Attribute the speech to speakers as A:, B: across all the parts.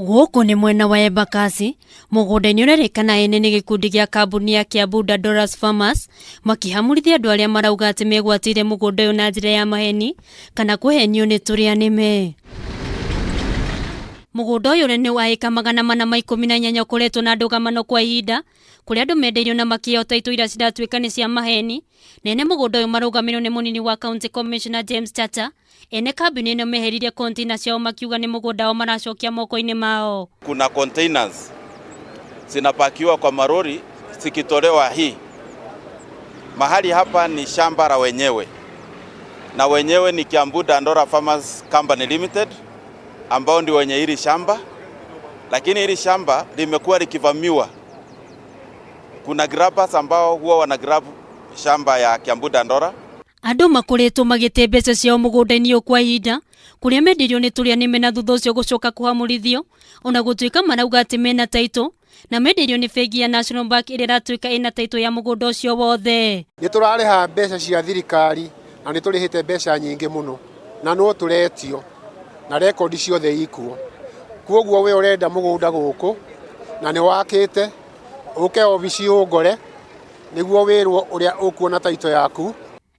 A: Guku ni mwena wa Embakasi, mugunda-ini urerikana ene ni gikundi gia kambuni ya Kiambu Dollars Farmers makihamurithia andu aria marauga ati megwatire mugunda uyu na njira ya maheni kana kuhenio ni turia nime. Mugunda uyu ni wa eka 418 ukoretwo na Ndugamano kwa ihinda kuria andu mendeirio na makihota itu ira ciratuika ni cia maheni. Nene mugunda uyu maraugamirwo ni munini wa County Commissioner James Chacha. Ene kabine ino meheririe container ciao makiuga ni mugunda wao maracokia moko-ini mao.
B: Kuna containers zinapakiwa kwa marori zikitolewa hii. Mahali hapa ni shamba la wenyewe. Na wenyewe ni Kiambu Dollars Farmers Company Limited ambao ndio wenye hili shamba. Lakini hili shamba limekuwa likivamiwa. Kuna grabbers ambao huwa wana grab shamba ya Kiambu Dollars.
A: Andu makoretwo magite mbeca ciao mugunda-ini kwa ihinda kuria mendirio ni turia nime na thutha ucio gucoka kuhamurithio ona gutuika marauga ati mena taito na mendirio ni bengi ya National Bank iria ratuika ina taito ya mugunda ucio wothe.
C: Ni turariha mbeca cia thirikari na ni turihite mbeca nyingi muno na no turetio na record ciothe ikuo. Kuoguo we urenda mugunda guku na ni wakite uke obici ungore niguo wirwo uria ukuona taito yaku.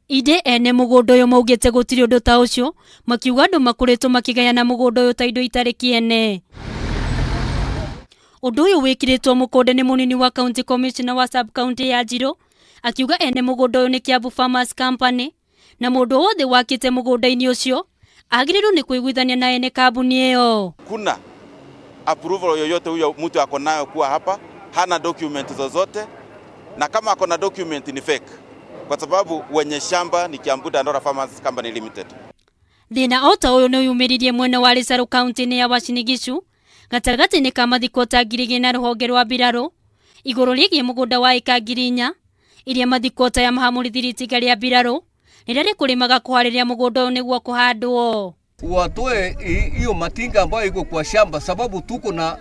A: Ide ene mugunda uyu maugite gutiri undu ta ucio makiuga andu makoretwo makigayana mugunda uyu ta indo itari kiene. Undu uyu wikiritwo mukonde ni munini wa County Commissioner wa Sub County ya Gishu akiuga ene mugunda uyu ni Kiambu Farmers Company na mundu wothe wakite mugunda-ini ucio agirirwo ni kuiguithania na ene kambuni iyo.
B: Kuna approval yoyote huyo mtu ako nayo kuwa hapa hana document zozote, na kama ako na document ni fake. Kwa sababu wenye shamba ni Kiambu Dollars Farmers Company Limited.
A: Thina ota uyu ni yumiririe mwena wa Leseru County ni ya Uasin Gishu gatagati ni kamathiko ta ngirigi na ruhonge rwa mbiraro iguru rigie mugunda wa eka 4,000 iria mathikota ya mahamurithirie itiga ria mbiraro riria rikurimaga kuhariria mugunda uyu niguo kuhandwo.
D: Watoe hiyo matinga ambayo iko kwa shamba sababu tuko na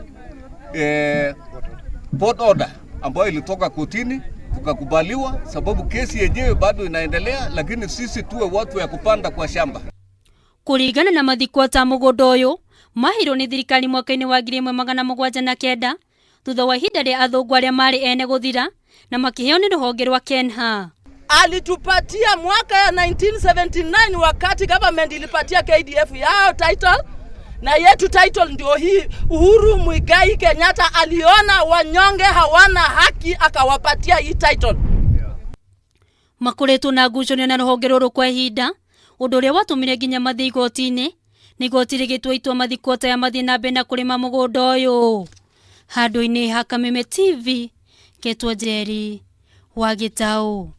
D: board order ambayo ilitoka kotini tukakubaliwa sababu kesi yenyewe bado inaendelea, lakini sisi tuwe watu ya kupanda kwa shamba.
A: Kuringana na mathikota mugunda uyu mahiro ni thirikari mwaka-ini wa 1709 thutha wa ihinda ria athungu aria mari ene guthira na makiheo ni ruhonge rwa Kenha.
E: Alitupatia mwaka ya 1979 wakati government ilipatia KDF yao title na yetu title ndio hii. Uhuru Muigai Kenyatta aliona wanyonge hawana haki akawapatia hii title.
A: Makoretwo na ngucanio na ruhonge ruru kwa ihinda undu uria watumire nginya mathii igoti-ini ni igoti rigitwa itua mathikota ya mathii na mbere na kurima mugunda uyu. Handu-ini ha Kameme TV Ketwa Njeri wa Gitau.